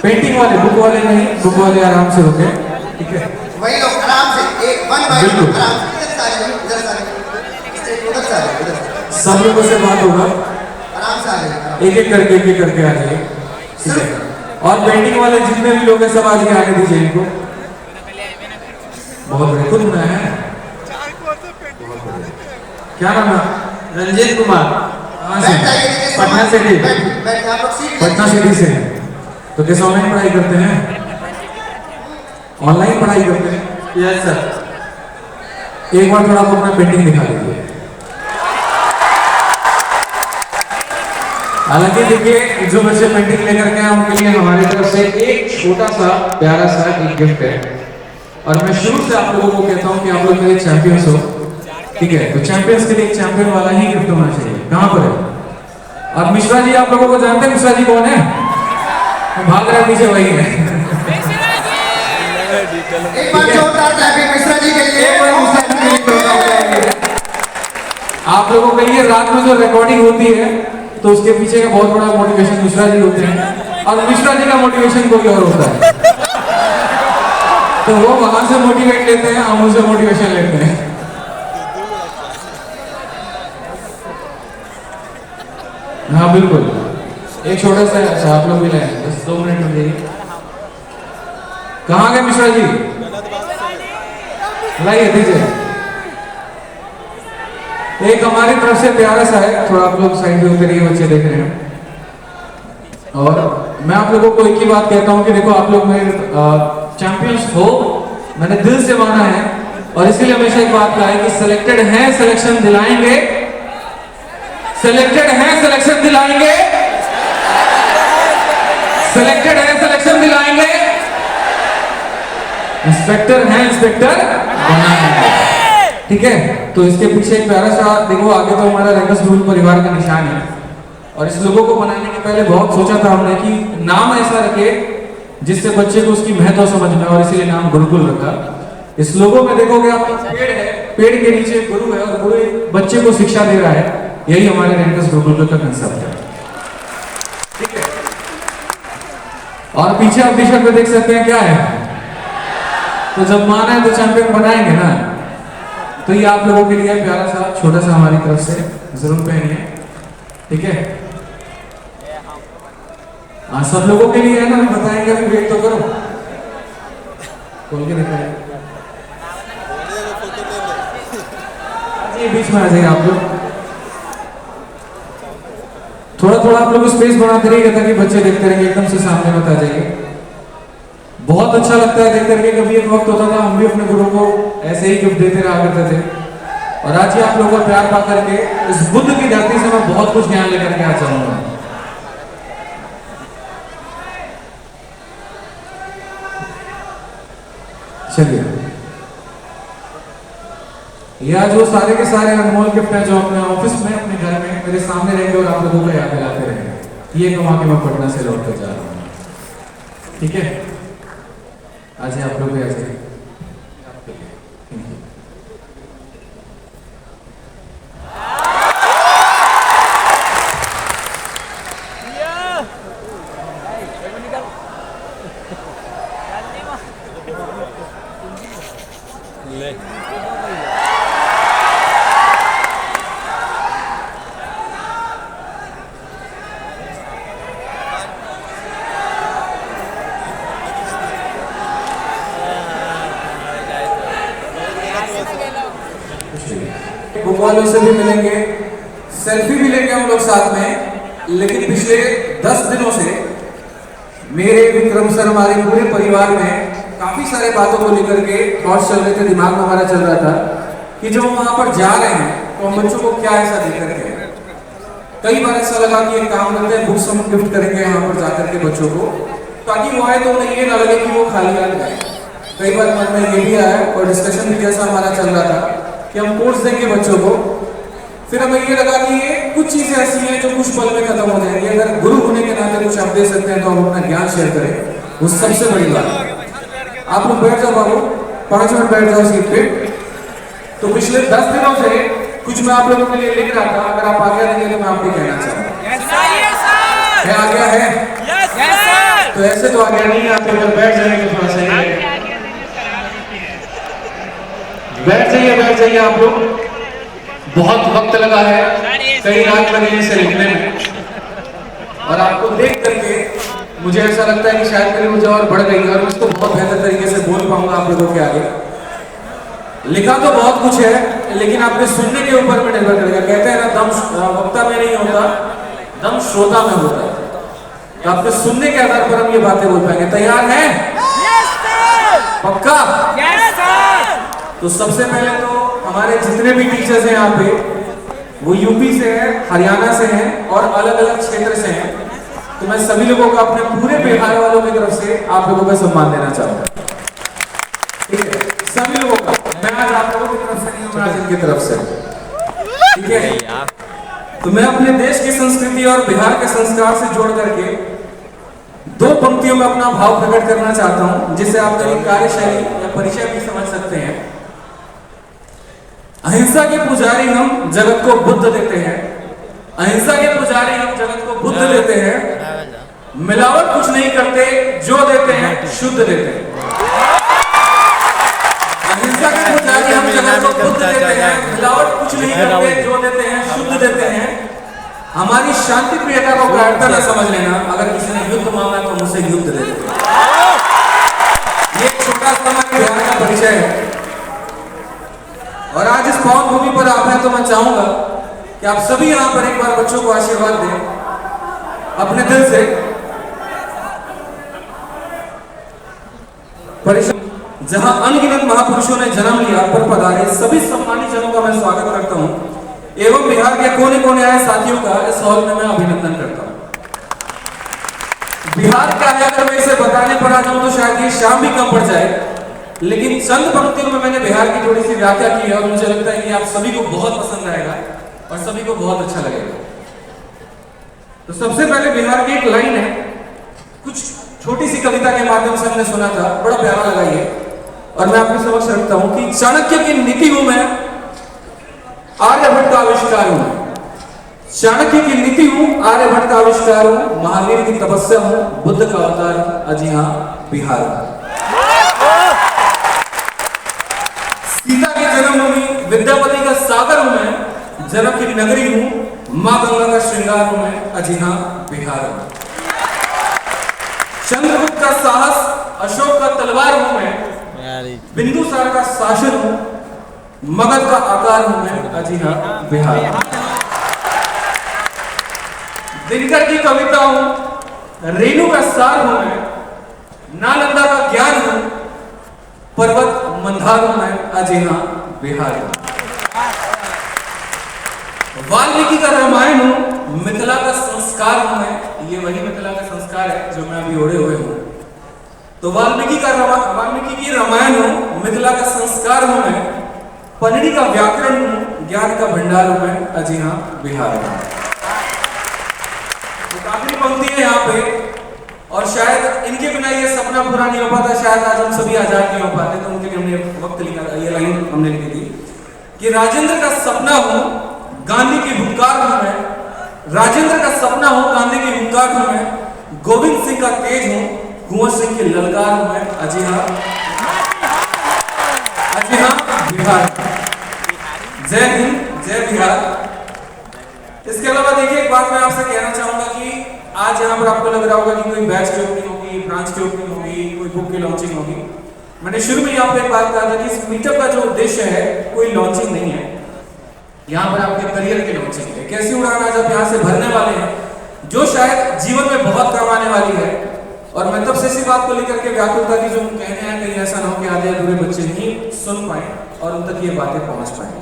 Painting वाले, book वाले नहीं, बुक वाले आराम से रुके, ठीक है? वही लोग आराम से एक वन बाय वन आराम से इधर सारे सब लोगों से बात होगा, आराम से आ जाइए, एक एक करके आ जाइए, ठीक है? और पेंटिंग वाले जितने भी लोग हैं सब आज आगे दीजिए इनको। बहुत बढ़िया, खुद बनाया है, क्या नाम है? रंजीत कुमार, पटना सिटी, पटना सिटी से। तो कैसे ऑनलाइन पढ़ाई करते हैं? ऑनलाइन पढ़ाई करते हैं? Yes sir. एक बार थोड़ा आप अपना पेंटिंग दिखा दीजिए। हालांकि देखिए, जो बच्चे पेंटिंग लेकर के हैं उनके लिए हमारी तरफ से एक छोटा सा प्यारा सा एक गिफ्ट है। और मैं शुरू से आप लोगों को कहता हूं कि आप लोग मेरे चैंपियंस हो, ठीक है? तो चैंपियंस के लिए एक चैंपियन वाला ही गिफ्ट होना चाहिए। कहां पर है? और मिश्रा जी, आप लोगों को जानते हैं मिश्रा जी कौन है? भाग रहे पीछे, वही है। एक बार जोरदार क्लैपिंग मिश्रा जी के लिए। आप लोगों के लिए रात में जो रिकॉर्डिंग होती है तो उसके पीछे का बहुत बड़ा मोटिवेशन मिश्रा जी होते हैं, और मिश्रा जी का मोटिवेशन कोई और होता है। तो वो वहां से मोटिवेट लेते हैं, हम उनसे मोटिवेशन लेते हैं। हाँ बिल्कुल, एक छोटा सा, अच्छा आप लोग भी लाए, बस 2 मिनट में देंगे। कहाँ गए मिश्रा जी? लाइए दीजिए। एक हमारी तरफ से प्यारा सा है, थोड़ा आप लोग साइड में उतरिए, बच्चे देख रहे हैं। और मैं आप लोगों को एक ही बात कहता हूं कि देखो, आप लोग मेरे चैंपियंस हो, मैंने दिल से माना है, और इसलिए हमेशा एक बात कहा है कि सिलेक्टेड है, सिलेक्शन दिलाएंगे, सिलेक्टेड है, सिलेक्शन दिलाएंगे, सिलेक्टेड है, सिलेक्शन दिलाएंगे, इंस्पेक्टर है, इंस्पेक्टर बनाएंगे, ठीक है? तो इसके पीछे एक प्यारा सा देखो, आगे तो हमारा रंगस ग्रुप परिवार का निशान है। और इस लोगों को बनाने के पहले बहुत सोचा था हमने कि नाम ऐसा रखे जिससे बच्चे को उसकी महत्व समझ में, और इसीलिए नाम गुरुकुल रखा। इस लोगों में देखोगे आप, पेड़ है, पेड़ के नीचे गुरु है, और गुरु बच्चे को शिक्षा दे रहा है। यही हमारे रंगस गुरुकुल का कंसेप्ट है, ठीक है? और पीछे आप टी-शर्ट पे देख सकते हैं क्या है, तो जब माना है तो चैंपियन बनाएंगे ना। तो ये आप लोगों के लिए प्यारा सा छोटा सा हमारी तरफ से, जरूर पहनिए, ठीक है? हाँ, सब लोगों के लिए है ना, बताएंगे, अभी वेट तो करो, खोल के दिखाइए। ये बीच में आ जाइए आप लोग, थोड़ा थोड़ा आप लोग स्पेस बनाते रहिए ताकि बच्चे देखते रहेंगे, एकदम से सामने मत आ जाइए। बहुत अच्छा लगता है देख करके। कभी एक वक्त होता था हम भी अपने गुरु को ऐसे ही गिफ्ट देते रहा करते थे, और आज ही आप लोगों का प्यार पा करके इस बुद्ध की धरती से मैं बहुत कुछ ज्ञान लेकर के आ जाऊंगा। चलिए, यह जो सारे के सारे अनमोल गिफ्ट हैं जो अपने ऑफिस में, अपने घर में मेरे सामने रहेंगे, और आप लोगों को याद दिलाते रहेंगे। ये कमा के मैं पटना से लौट कर जा रहा हूँ, ठीक है? आज आप लोग भी आ जाइए। बुक वालों से भी मिलेंगे, सेल्फी भी लेंगे हम लोग साथ में। लेकिन पिछले 10 दिनों से मेरे, विक्रम सर, हमारे पूरे परिवार में काफी सारे बातों को लेकर के थॉट्स चल रहे थे, दिमाग में हमारा चल रहा था कि जब हम वहां पर जा रहे हैं तो हम बच्चों को क्या ऐसा दे करके। कई बार ऐसा लगा कि एक काम करते हैं, बुक्स हम गिफ्ट करेंगे यहाँ पर जाकर के बच्चों को, ताकि वो आए तो उन्हें ये ना लगे कि वो खाली हाथ गए। कई बार मन में ये भी आया, और डिस्कशन भी जैसा हमारा चल रहा था कि हम कोर्स देंगे बच्चों को, फिर हमें ये लगा कि ये कुछ चीजें ऐसी हैं जो कुछ पल में खत्म हो जाएंगी। अगर गुरु होने के नाते कुछ आप दे सकते हैं तो हम अपना ज्ञान शेयर करें, वो सबसे बड़ी बात। आप लोग बैठ जाओ बाबू, 5 मिनट बैठ जाओ सीट पे। तो पिछले 10 दिनों से कुछ मैं आप लोगों के लिए लिख रहा था, अगर आप आज्ञा देंगे तो मैं आपको कहना चाहूँगा। Yes, sir. क्या आज्ञा है? Yes, sir. तो ऐसे तो आगे नहीं, आप इधर बैठ जाएंगे थोड़ा सा बैठ जाइए आप लोग। बहुत वक्त लगा है, कई रात लगी इसे लिखने में, और आपको देख करके मुझे ऐसा लगता है कि शायद मेरी ऊर्जा और बढ़ गई और मैं इसको बहुत बेहतर तरीके से बोल पाऊंगा आप लोगों के आगे। लिखा तो बहुत कुछ है, लेकिन आपके सुनने के ऊपर में निर्भर करेगा। कहते हैं ना, दम वक्ता में नहीं होता, दम श्रोता में होता है। तो आपके सुनने के आधार पर हम ये बातें बोल पाएंगे। तैयार हैं? पक्का? तो सबसे पहले तो हमारे जितने भी टीचर्स हैं यहाँ पे, वो यूपी से हैं, हरियाणा से हैं और अलग अलग क्षेत्र से हैं। तो मैं सभी लोगों को अपने पूरे बिहार वालों की तरफ से आप लोगों का सम्मान देना चाहूंगा। ठीक है, सभी लोगों का। मैं आज आप लोगों की तरफ से नहीं, राजन की तरफ से। ठीक है, तो मैं अपने देश की संस्कृति और बिहार के संस्कार से जोड़ करके दो पंक्तियों में अपना भाव प्रकट करना चाहता हूं, जिससे आप मेरी कार्यशैली या परिचय भी समझ सकते हैं। अहिंसा के पुजारी हम जगत को बुद्ध देते हैं, अहिंसा के पुजारी हम जगत को बुद्ध देते हैं। मिलावट कुछ नहीं करते, जो देते हैं शुद्ध देते हैं। अहिंसा के पुजारी हम जगत को बुद्ध देते हैं, मिलावट कुछ नहीं करते, जो देते हैं शुद्ध देते हैं। हमारी शांति प्रियता को कायरता न समझ लेना, अगर किसी ने युद्ध मांगा तो मुझसे युद्ध दे देते। ये छोटा सा बिहार का परिचय है। और आज इस पावन भूमि पर आप हैं, तो मैं चाहूंगा कि आप सभी यहां पर एक बार बच्चों को आशीर्वाद दें अपने दिल से। जहां अनगिनत महापुरुषों ने जन्म लिया, पर पधारे सभी सम्मानित जनों का मैं स्वागत करता हूं, एवं बिहार के कोने कोने आए साथियों का इस हॉल में मैं अभिनंदन करता हूं। बिहार क्या है, अगर मैं इसे बताने पर आ जाऊं तो शायद ये शाम भी कम पड़ जाए, लेकिन चंद पंक्तियों में मैंने बिहार की थोड़ी सी व्याख्या की है और मुझे लगता है कि आप सभी को बहुत पसंद आएगा और सभी को बहुत अच्छा लगेगा। तो सबसे पहले बिहार की एक लाइन है, कुछ छोटी सी कविता के माध्यम से हमने सुना था, बड़ा प्यारा लगा ये, और मैं आपके समक्ष रखता हूं कि चाणक्य की नीति हूं मैं, आर्यभट्ट का आविष्कार हूं। चाणक्य की नीति हूं, आर्यभट्ट का आविष्कार हूं, महावीर की तपस्या हूं, बुद्ध का अवतार हूं, अजी हां बिहार हूं। सीता की जन्मभूमि, विद्यापति का सागर हूं मैं, जनक की नगरी हूं, मां गंगा का श्रृंगार हूं मैं, अजी हां बिहार हूं। चंद्रगुप्त का साहस, अशोक का तलवार हूं मैं, बिंदुसार का शासन हूं, मगध का आकार हूं मैं, अजी हां बिहार। दिनकर की कविता हूं, रेणु का सार हूं मैं, नालंदा का ज्ञान हूं, पर्वत मंदार हूं मैं, अजी हां बिहार। वाल्मीकि का रामायण हूं, मिथिला का संस्कार हूं मैं, ये वही मिथिला का संस्कार है जो मैं अभी ओढ़े हुए हूं। तो वाल्मीकि की रामायण हूं, मिथिला का संस्कार हूं मैं, पनिड़ी का व्याकरण हूं, ज्ञान का भंडार हूं मैं, अजी हां बिहार। तो काफी पंक्ति है यहाँ पे, और शायद इनके बिना ये सपना पूरा नहीं हो पाता, शायद आज हम सभी आजाद नहीं हो पाते। तो उनके लिए हमने वक्त लिखा, ये लाइन हमने लिखी थी कि राजेंद्र का सपना हूं, गांधी की हुंकार हूं मैं, राजेंद्र का सपना हूं, गांधी की हुंकार हूं मैं, गोविंद सिंह का तेज हूं, कुंवर सिंह की ललकार हूं मैं, अजी हां बिहार। जय हिंद, जय बिहार। इसके अलावा देखिए, एक बात मैं आपसे कहना चाहूंगा कि आज यहाँ पर आपको लग रहा होगा कि कोई बैच की ओपनिंग होगी, ब्रांच की ओपनिंग होगी, कोई बुक की लॉन्चिंग होगी। मैंने शुरू में यहाँ पे एक बात कहा था कि इस मीटअप का जो उद्देश्य है, कोई लॉन्चिंग नहीं है, यहाँ पर आपके करियर की लॉन्चिंग है। कैसी उड़ान आज आप यहाँ से भरने वाले हैं, जो शायद जीवन में बहुत काम आने वाली है। और मैं तब से इसी बात को लेकर के व्याकुल था कि जो हम कहने हैं, कहीं ऐसा ना हो कि आधे अधूरे बच्चे नहीं सुन पाए और उन तक ये बातें पहुंच पाए।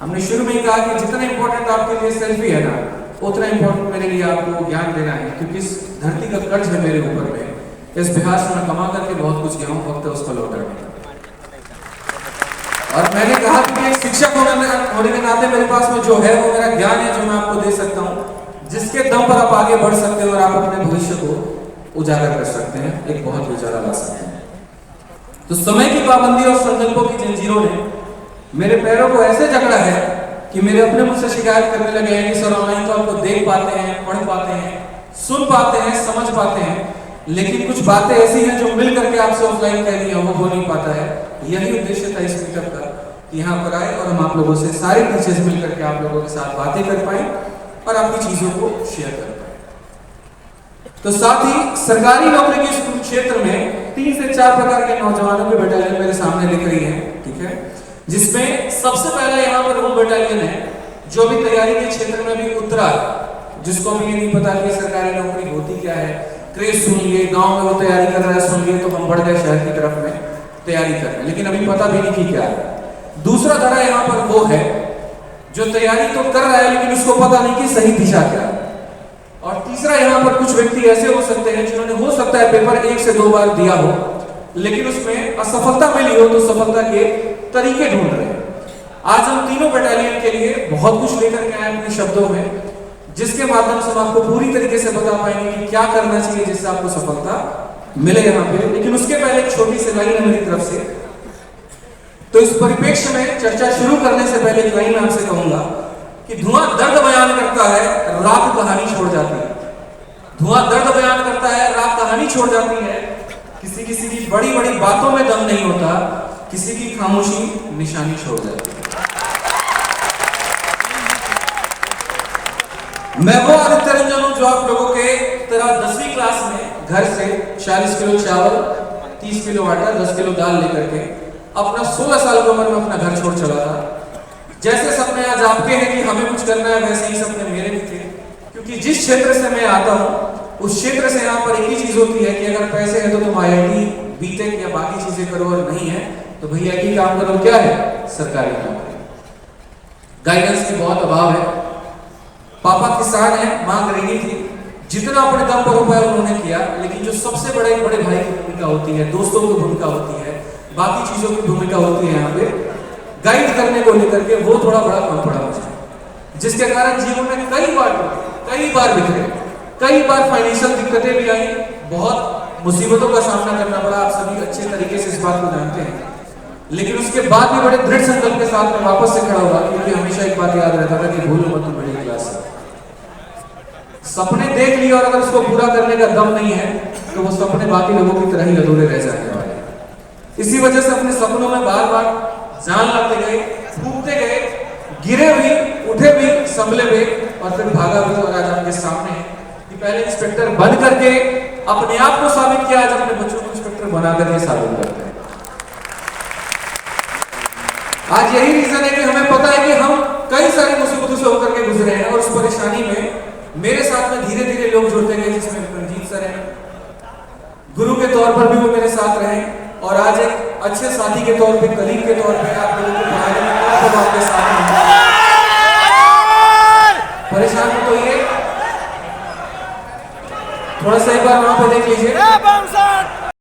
हमने शुरू में ही कहा कि जितना इंपॉर्टेंट आपके लिए सेल्फी है ना, उतना इंपॉर्टेंट मेरे लिए आपको ज्ञान देना है, क्योंकि इस धरती का कर्ज है मेरे ऊपर में। इस बिहार से मैं कमा करके बहुत कुछ गया हूँ, वक्त है उसको लौटाने का। और मैंने कहा कि एक शिक्षक होने के नाते मेरे पास में जो है वो मेरा ज्ञान है, जो मैं आपको दे सकता हूँ, जिसके दम पर आप आगे बढ़ सकते हो और आप अपने भविष्य को उजागर कर सकते हैं, एक बहुत उजाला ला सकते हैं। तो समय की पाबंदी और संकल्पों की जंजीरों ने मेरे पैरों को ऐसे जकड़ा है कि मेरे अपने मुझसे शिकायत करने लगे हैं कि सर ऑनलाइन तो आपको देख पाते हैं, पढ़ पाते हैं, सुन पाते हैं, समझ पाते हैं, लेकिन कुछ बातें ऐसी हैं जो मिल करके आपसे ऑफलाइन कह दी हैं, वो हो नहीं पाता है। यही उद्देश्य था इस मीटअप का कि यहाँ पर आए और हम आप लोगों से सारे टीचर्स मिल करके आप लोगों के साथ बातें कर पाए और आपकी चीजों को शेयर कर पाए। तो साथ ही सरकारी नौकरी के इस क्षेत्र में 3 से 4 प्रकार के नौजवानों की बटालियन मेरे सामने दिख रही है, ठीक है, जिसमें सबसे पहला यहाँ पर वो बटालियन है जो भी तैयारी के क्षेत्र में भी उतरा, जिसको भी ये नहीं पता कि सरकारी नौकरी होती क्या है। क्रेज सुन लिए, गांव में वो तैयारी कर रहा है सुन लिए, तो हम बढ़ गए शहर की तरफ में तैयारी करने, लेकिन अभी पता भी नहीं कि क्या है। दूसरा धड़ा यहाँ पर वो है जो तैयारी तो कर रहा है लेकिन उसको पता नहीं कि सही दिशा क्या है। और तीसरा यहाँ पर कुछ व्यक्ति ऐसे हो सकते हैं जिन्होंने हो सकता है पेपर 1 से 2 बार दिया हो, लेकिन उसमें असफलता मिली हो, तो सफलता के तरीके ढूंढ रहे हैं। आज हम तीनों बटालियन के लिए बहुत कुछ लेकर के आए अपने शब्दों में, जिसके माध्यम से हम आपको पूरी तरीके से बता पाएंगे कि क्या करना चाहिए जिससे आपको सफलता मिले यहाँ पे। लेकिन उसके पहले एक छोटी सी लाइन है मेरी तरफ से। तो इस परिप्रेक्ष्य में चर्चा शुरू करने से पहले एक लाइन मैं आपसे कहूंगा कि धुआं दर्द बयान करता है, रात कहानी छोड़ जाती है। धुआं दर्द बयान करता है, रात कहानी छोड़ जाती है। किसी किसी की बड़ी बड़ी बातों में दम नहीं होता, किसी की खामोशी निशानी छोड़ जाती है। मैं वो आदित्य रंजन हूं जो आप लोगों के तरह 10वीं क्लास में घर से 40 किलो चावल, 30 किलो आटा, 10 किलो दाल लेकर के अपना 16 साल की उम्र में अपना घर छोड़ चला था। जैसे सपने आज आपके हैं कि हमें कुछ करना है, वैसे ही सपने मेरे भी थे। क्योंकि जिस क्षेत्र से मैं आता हूँ उस क्षेत्र से यहाँ पर एक ही चीज होती है कि अगर पैसे हैं तो तुम IIT, BTech या बाकी चीजें करो, और नहीं है तो भैया एक ही काम करो, क्या है? सरकारी नौकरी। गाइडेंस की बहुत अभाव है। पापा किसान है, मां गरीबी थी, जितना अपने दम पर हो पाया उन्होंने किया, लेकिन जो सबसे बड़े भाई की भूमिका होती है, दोस्तों की भूमिका होती है, बाकी चीजों की भूमिका होती है यहाँ पे गाइड करने को लेकर के, वो थोड़ा बड़ा कम पड़ा मुझे, जिसके कारण जीवन में कई बार बिखरे, कई बार फाइनेंशियल दिक्कतें भी आई, बहुत मुसीबतों का सामना करना पड़ा। आप सभी अच्छे तरीके से इस बात को जानते हैं। लेकिन उसके बाद भी बड़े दृढ़ संकल्प के साथ में वापस से खड़ा हुआ, क्योंकि हमेशा एक बात याद रहता था कि भूलो मत तुम मिडिल क्लास से। सपने देख लिए और अगर उसको पूरा करने का दम नहीं है तो वो सपने बाकी लोगों की तरह ही अधूरे रह जाने वाले। इसी वजह से अपने सपनों में बार बार जान लगते गए, फूकते गए, गिरे भी, उठे भी, संभले भी, और फिर भागा भी। और आज आपके सामने कि पहले इंस्पेक्टर बन करके अपने आप को साबित किया, आज अपने बच्चों को इंस्पेक्टर बना करके साबित करते हैं। आज यही रीजन है कि हमें पता है कि हम कई सारी मुसीबतों से होकर के गुजरे हैं, और उस परेशानी में मेरे साथ में धीरे धीरे लोग जुड़ते गए, जिसमें रंजीत सर हैं, गुरु के तौर पर भी वो मेरे साथ रहे, और आज एक अच्छे साथी के तौर पे, कलीग के तौर पे आप लोगों को पढ़ाने में तो आपके साथ हैं। परेशान तो ये थोड़ा सा एक बार वहां पे देख लीजिए।